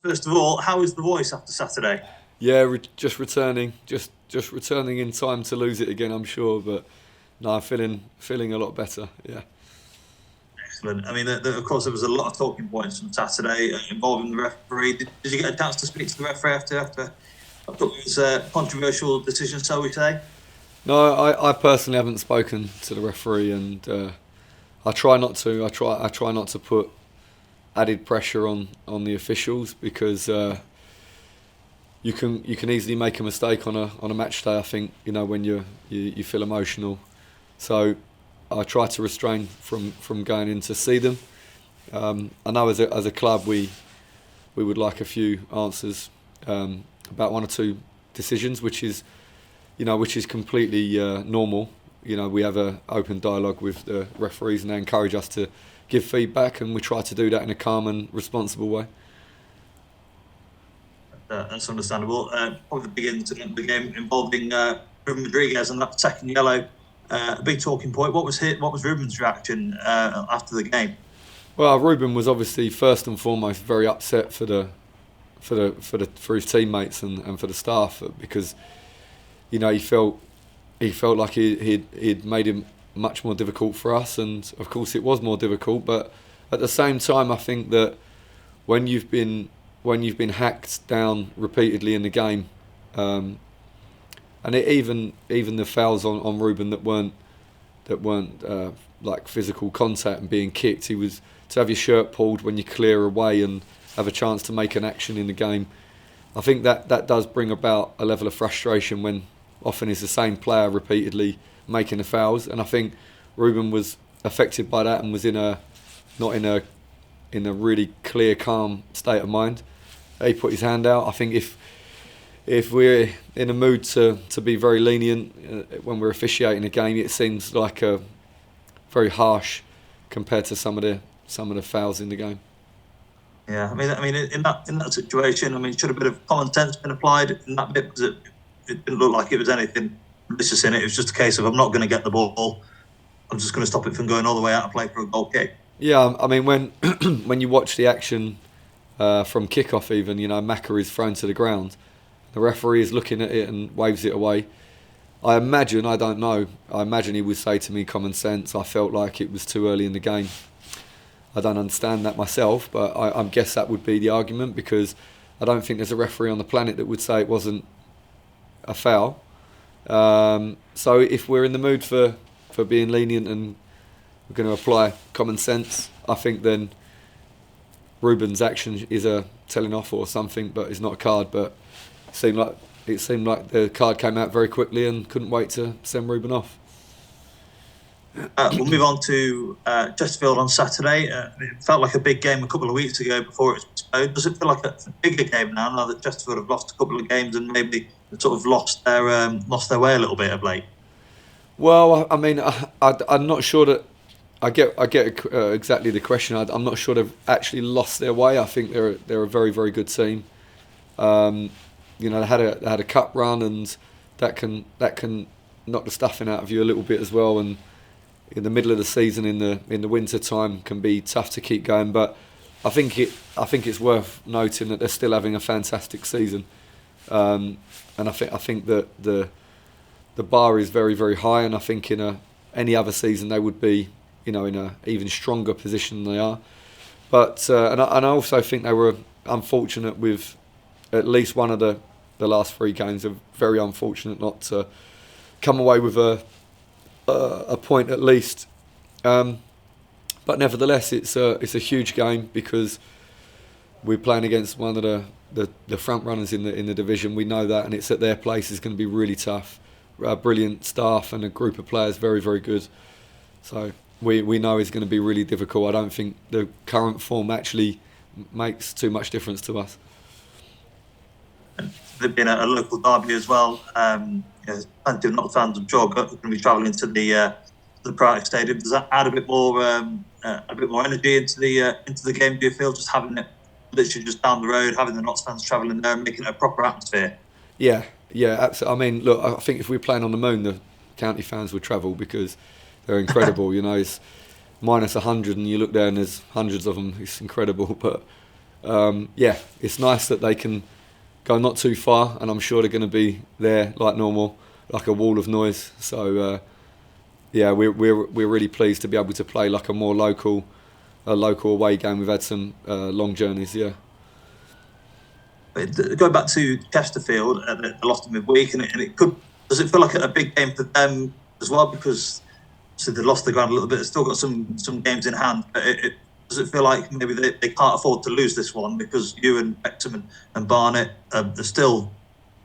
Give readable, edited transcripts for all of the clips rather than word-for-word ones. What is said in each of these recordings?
First of all, how is the voice after Saturday? Yeah, just returning, just returning in time to lose it again. I'm sure, but no, I'm feeling a lot better. Yeah. Excellent. I mean, of course, there was a lot of talking points from Saturday involving the referee. Did you get a chance to speak to the referee after it was a controversial decision, so we say? No, I personally haven't spoken to the referee, and I try not to. I try not to put added pressure on the officials because you can easily make a mistake on a match day. I think when you feel emotional, so I try to restrain from going in to see them. I know as a club we would like a few answers about one or two decisions, which is completely normal. We have an open dialogue with the referees, and they encourage us to give feedback, and we try to do that in a calm and responsible way. That's understandable. Probably the big incident of the game involving Reuben Rodriguez and that second yellow, a big talking point. What was Reuben's reaction after the game? Well, Reuben was obviously first and foremost very upset for his teammates and for the staff because he felt like he'd made it much more difficult for us, and of course it was more difficult. But at the same time, I think that when you've been when you've been hacked down repeatedly in the game, um, and even the fouls on Ruben that weren't like physical contact and being kicked, he was to have your shirt pulled when you clear away and have a chance to make an action in the game. I think that does bring about a level of frustration when often it's the same player repeatedly making the fouls, and I think Ruben was affected by that and was not in a really clear, calm state of mind. He put his hand out. I think if we're in a mood to be very lenient when we're officiating a game, it seems like a very harsh compared to some of the fouls in the game. Yeah, I mean, in that situation, I mean, should a bit of common sense been applied in that bit because it didn't look like it was anything malicious in it. It was just a case of I'm not going to get the ball. I'm just going to stop it from going all the way out of play for a goal kick. Yeah, I mean when when you watch the action from kickoff, even Maka is thrown to the ground, the referee is looking at it and waves it away. I don't know. I imagine he would say to me, common sense. I felt like it was too early in the game. I don't understand that myself, but I guess that would be the argument because I don't think there's a referee on the planet that would say it wasn't a foul. So if we're in the mood for being lenient and we're going to apply common sense, I think then Ruben's action is a telling off or something, but it's not a card. But it seemed like the card came out very quickly and couldn't wait to send Ruben off. We'll move on to Chesterfield on Saturday. It felt like a big game a couple of weeks ago before it was postponed. Does it feel like a bigger game now that Chesterfield have lost a couple of games and maybe sort of lost their way a little bit of late? Well, I mean, I'm not sure that I get exactly the question. I'm not sure they've actually lost their way. I think they're a very very good team. Um, they had a cup run, and that can knock the stuffing out of you a little bit as well. And in the middle of the season, in the winter time, can be tough to keep going. But I think it's worth noting that they're still having a fantastic season. And I think that the bar is very very high, and I think in any other season they would be in a even stronger position than they are. But and I also think they were unfortunate with at least one of the last three games. Are very unfortunate not to come away with a point at least. Um, but nevertheless, it's a huge game because we're playing against one of the front runners in the division. We know that, and it's at their place is going to be really tough. Brilliant staff and a group of players, very very good. So we know it's going to be really difficult. I don't think the current form actually makes too much difference to us. They've been a local derby as well. Plenty of not fans, I'm sure, going to be travelling to the Spireites Stadium. Does that add a bit more energy into the game? Do you feel just having it literally just down the road, having the Notts fans travelling there, and making it a proper atmosphere? Yeah, yeah, absolutely. I mean, look, I think if we were playing on the moon, the county fans would travel because they're incredible. It's -100, and you look there and there's hundreds of them. It's incredible, but yeah, it's nice that they can go not too far, and I'm sure they're going to be there like normal, like a wall of noise. So yeah, we're really pleased to be able to play like a local away game. We've had some long journeys, yeah. Going back to Chesterfield, they lost in midweek, and it could. Does it feel like a big game for them as well? Because so they lost the ground a little bit. They've still got some games in hand. But does it feel like maybe they can't afford to lose this one because you and Beckham and Barnett are still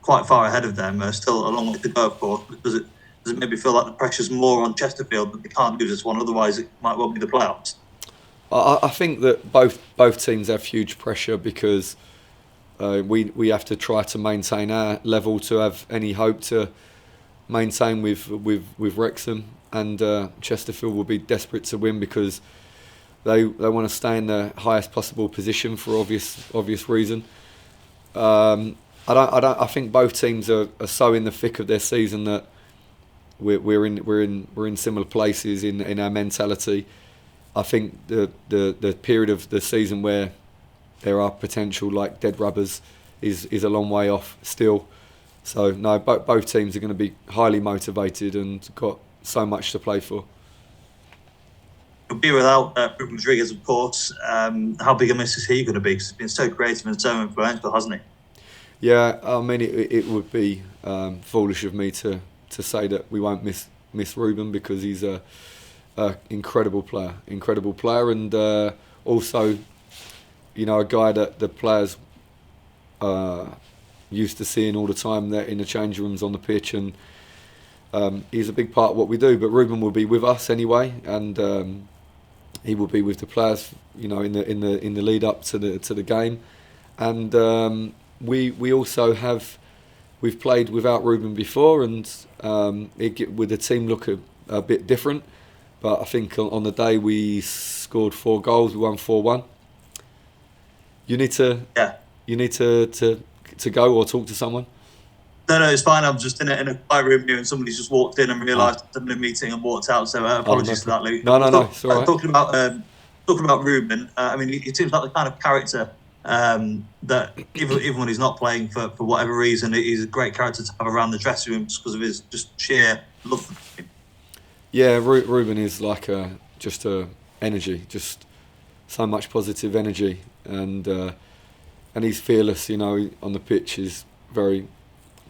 quite far ahead of them. Still a long way to go, of course. But does it maybe feel like the pressure's more on Chesterfield that they can't lose this one? Otherwise, it might well be the playoffs. I think that both teams have huge pressure because we have to try to maintain our level to have any hope to maintain with Wrexham, and Chesterfield will be desperate to win because they want to stay in the highest possible position for obvious reason. I think both teams are so in the thick of their season that we're in similar places in our mentality. I think the period of the season where there are potential like dead rubbers is a long way off still. So no, both teams are going to be highly motivated and got so much to play for. You'll be without Reuben Rodriguez, of course. How big a miss is he going to be? Because he's been so creative and so influential, hasn't he? Yeah, I mean it would be foolish of me to say that we won't miss Reuben because he's a incredible player, and also, you know, a guy that the players used to seeing all the time there in the change rooms on the pitch, and he's a big part of what we do. But Reuben will be with us anyway, and he will be with the players, you know, in the lead up to the game, and we also we've played without Reuben before, and with the team look a bit different. But I think on the day we scored 4 goals, we won 4-1. You need to go or talk to someone. No, it's fine. I'm just in a quiet room here, and somebody's just walked in and realised I'm in a meeting and walked out. So apologies for that, Luke. No, it's all right. Talking about Reuben, I mean, he seems like the kind of character that even when he's not playing for whatever reason, he's a great character to have around the dressing room just because of his just sheer love for the game. Yeah, Reuben is like just energy, just so much positive energy, and he's fearless. You know, on the pitch, he's very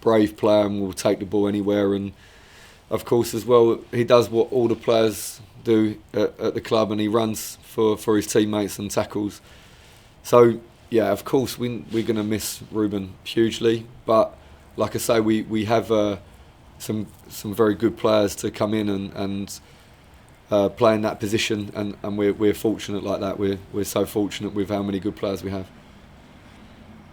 brave player and will take the ball anywhere. And of course, as well, he does what all the players do at the club, and he runs for his teammates and tackles. So yeah, of course, we're going to miss Reuben hugely. But like I say, we have some very good players to come in and play in that position, and we're fortunate like that. We're so fortunate with how many good players we have.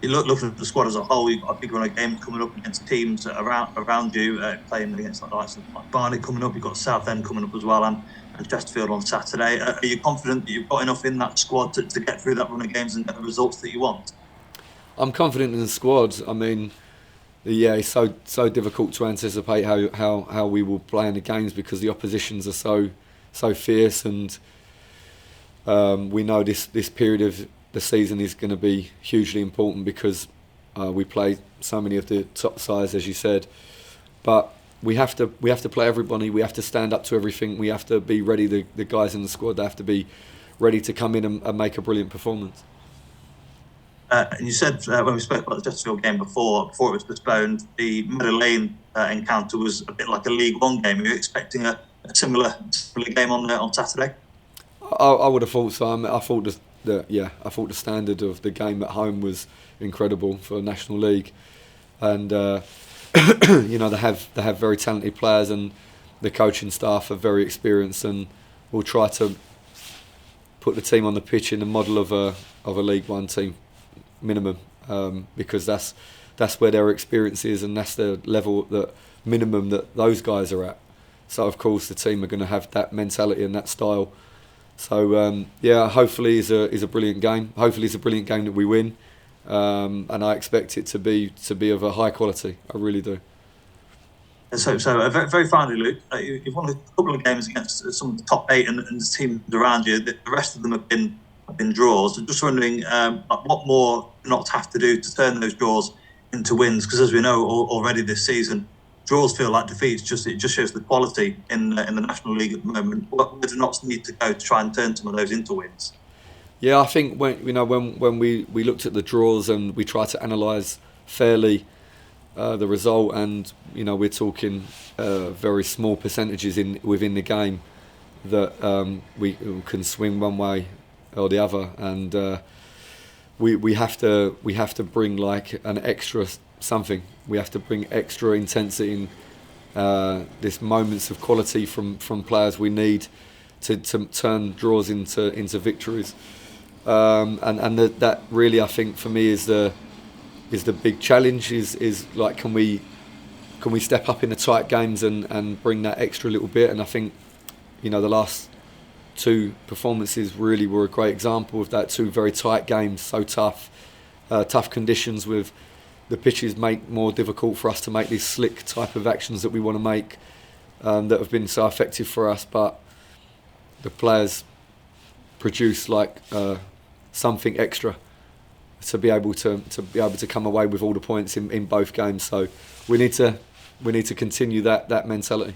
You look at the squad as a whole. You've got a big run of games coming up against teams around you, playing against like Barnet coming up. You've got Southend coming up as well, and Chesterfield on Saturday. Are you confident that you've got enough in that squad to get through that run of games and get the results that you want? I'm confident in the squad. I mean, yeah, it's so difficult to anticipate how we will play in the games because the oppositions are so fierce, and we know this period of the season is going to be hugely important because we play so many of the top sides, as you said. But we have to play everybody. We have to stand up to everything. We have to be ready. The guys in the squad, they have to be ready to come in and make a brilliant performance. And you said when we spoke about the Chesterfield game before it was postponed, the Meadow Lane encounter was a bit like a League One game. Are you expecting a similar game on Saturday? I would have thought so. I mean, I thought the standard of the game at home was incredible for National League, and you know, they have very talented players, and the coaching staff are very experienced, and will try to put the team on the pitch in the model of a League One team minimum, because that's where their experience is, and that's the level that minimum that those guys are at. So of course the team are going to have that mentality and that style. So yeah, hopefully it's a brilliant game. Hopefully it's a brilliant game that we win, and I expect it to be of a high quality. I really do. So very, very finally, Luke, you've won a couple of games against some of the top 8 and the teams around you. The rest of them have been have been draws. I'm just wondering what more not have to do to turn those draws into wins, because as we know already this season, draws feel like defeats. It just shows the quality in the National League at the moment. Where do Notts need to go to try and turn some of those into wins? Yeah, I think when we looked at the draws and we tried to analyse fairly the result, and we're talking very small percentages within the game that we can swing one way or the other, and we have to bring like an extra something. We have to bring extra intensity in this moments of quality from players we need to turn draws into victories. And that really, I think, for me is the big challenge. Is like, can we step up in the tight games and bring that extra little bit? And I think the last two performances really were a great example of that. Two very tight games, so tough conditions, with the pitches make more difficult for us to make these slick type of actions that we want to make, that have been so effective for us. But the players produce like something extra to be able to come away with all the points in both games. So we need to continue that mentality.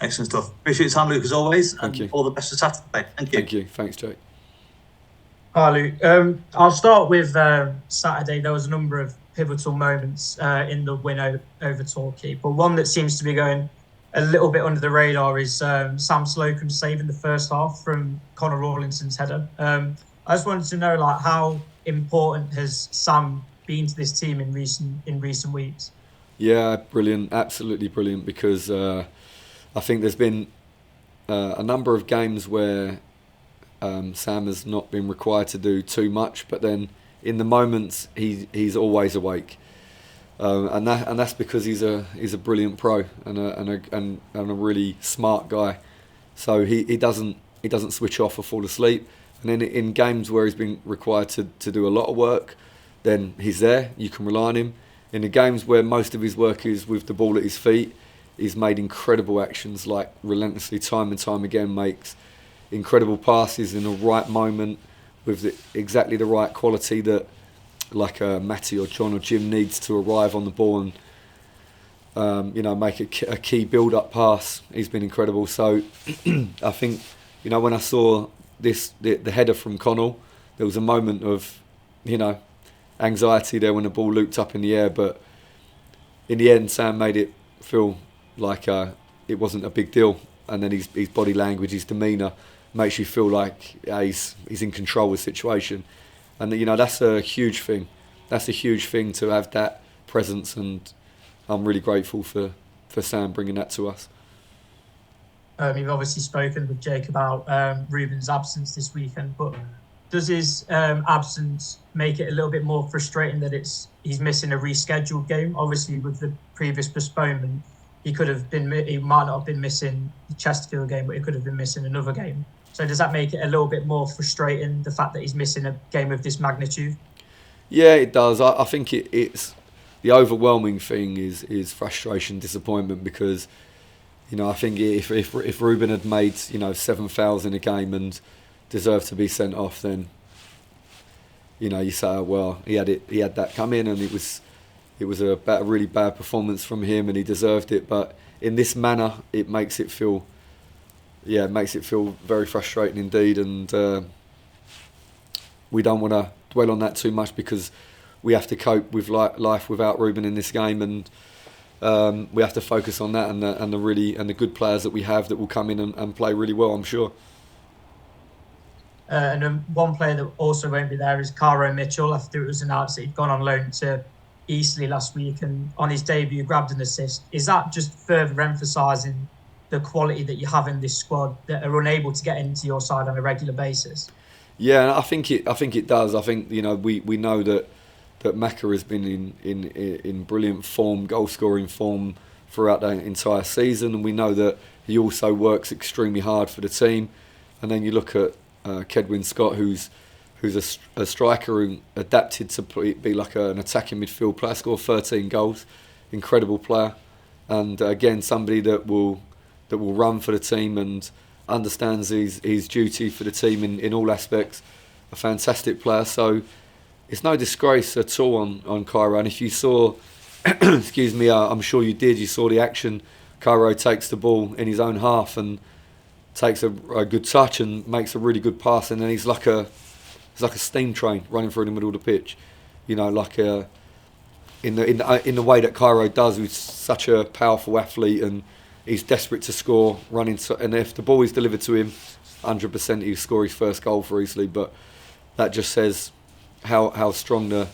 Excellent stuff. Appreciate your time, Luke, as always. Thank you. All the best for Saturday. Thank you. Thank you. Thanks, Jake. Hi, Luke. I'll start with Saturday. There was a number of pivotal moments in the win over Torquay, but one that seems to be going a little bit under the radar is Sam Slocum saving the first half from Connor Rawlinson's header. I just wanted to know, like, how important has Sam been to this team in recent weeks? Yeah, brilliant, absolutely brilliant, because I think there's been a number of games where Sam has not been required to do too much, but then in the moments he's always awake, and that's because he's a brilliant pro and a really smart guy. So he doesn't switch off or fall asleep. And then in games where he's been required to do a lot of work, then he's there. You can rely on him. In the games where most of his work is with the ball at his feet, he's made incredible actions, like relentlessly, time and time again, makes incredible passes in the right moment with exactly the right quality that, like Matty or John or Jim needs to arrive on the ball and make a key build-up pass. He's been incredible. So I think when I saw the header from Connell, there was a moment of anxiety there when the ball looped up in the air, but in the end Sam made it feel like it wasn't a big deal, and then his body language, his demeanour makes you feel like he's in control of the situation, and that's a huge thing. That's a huge thing to have that presence, and I'm really grateful for Sam bringing that to us. You've obviously spoken with Jake about Reuben's absence this weekend, but does his absence make it a little bit more frustrating that he's missing a rescheduled game? Obviously, with the previous postponement, he might not have been missing the Chesterfield game, but he could have been missing another game. So does that make it a little bit more frustrating, the fact that he's missing a game of this magnitude? Yeah, it does. I think it's the overwhelming thing is frustration, disappointment, because I think if Reuben had made 7 fouls in a game and deserved to be sent off, then you say, well, he had that come in, and it was a really bad performance from him, and he deserved it. But in this manner, it makes it feel very frustrating indeed, and we don't want to dwell on that too much, because we have to cope with life without Reuben in this game, and we have to focus on that and the good players that we have that will come in and play really well, I'm sure. And one player that also won't be there is Caro Mitchell, after it was announced that he'd gone on loan to Eastleigh last week, and on his debut grabbed an assist. Is that just further emphasising the quality that you have in this squad that are unable to get into your side on a regular basis? Yeah, I think it does. I think we know that Macca has been in brilliant form, goal scoring form throughout the entire season, and we know that he also works extremely hard for the team. And then you look at Kedwin Scott, who's a striker who adapted to be like an attacking midfield player, scored 13 goals, incredible player, and again somebody that will run for the team and understands his duty for the team in all aspects. A fantastic player, so it's no disgrace at all on Cairo. And if you saw, excuse me, I'm sure you did, you saw the action. Cairo takes the ball in his own half and takes a good touch and makes a really good pass, and then he's like a steam train running through the middle of the pitch, you know, like in the way that Cairo does. He's such a powerful athlete and he's desperate to score, running. And if the ball is delivered to him, 100% he'll score his first goal for easily. But that just says how strong the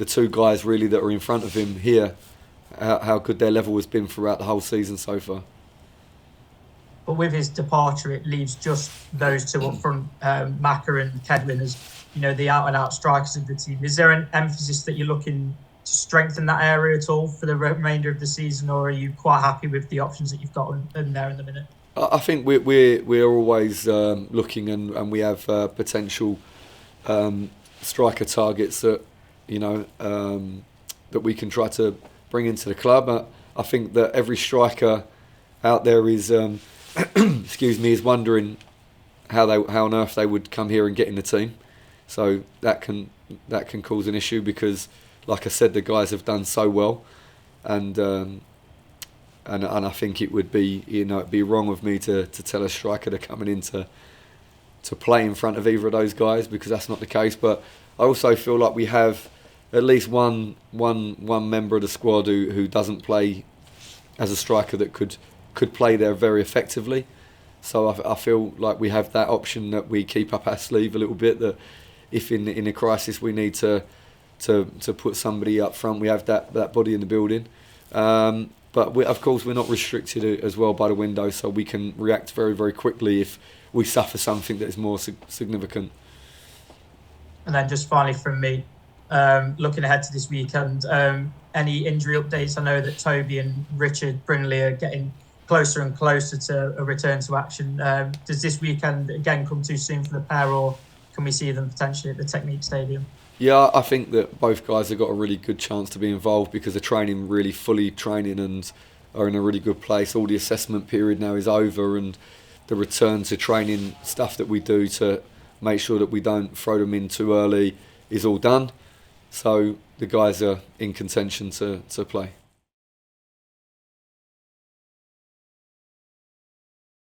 two guys really that are in front of him here, how good their level has been throughout the whole season so far. But with his departure, it leaves just those two up front, Maka and Kedwin, as the out-and-out strikers of the team. Is there an emphasis that you're looking to strengthen that area at all for the remainder of the season, or are you quite happy with the options that you've got in there in the minute? I think we're always looking, and we have potential striker targets that that we can try to bring into the club. I think that every striker out there is is wondering how on earth they would come here and get in the team. So that can cause an issue because, like I said, the guys have done so well, and I think it would be it'd be wrong of me to tell a striker they're coming in to play in front of either of those guys, because that's not the case. But I also feel like we have at least one member of the squad who doesn't play as a striker that could play there very effectively. So I feel like we have that option that we keep up our sleeve a little bit, that if in a crisis we need to put somebody up front, we have that body in the building. But of course we're not restricted as well by the window, so we can react very, very quickly if we suffer something that is more significant. And then just finally from me, looking ahead to this weekend, any injury updates? I know that Toby and Richard Brinley are getting closer and closer to a return to action. Does this weekend again come too soon for the pair, or can we see them potentially at the Technique Stadium? Yeah, I think that both guys have got a really good chance to be involved because they're training, really fully training, and are in a really good place. All the assessment period now is over, and the return to training stuff that we do to make sure that we don't throw them in too early is all done. So the guys are in contention to play.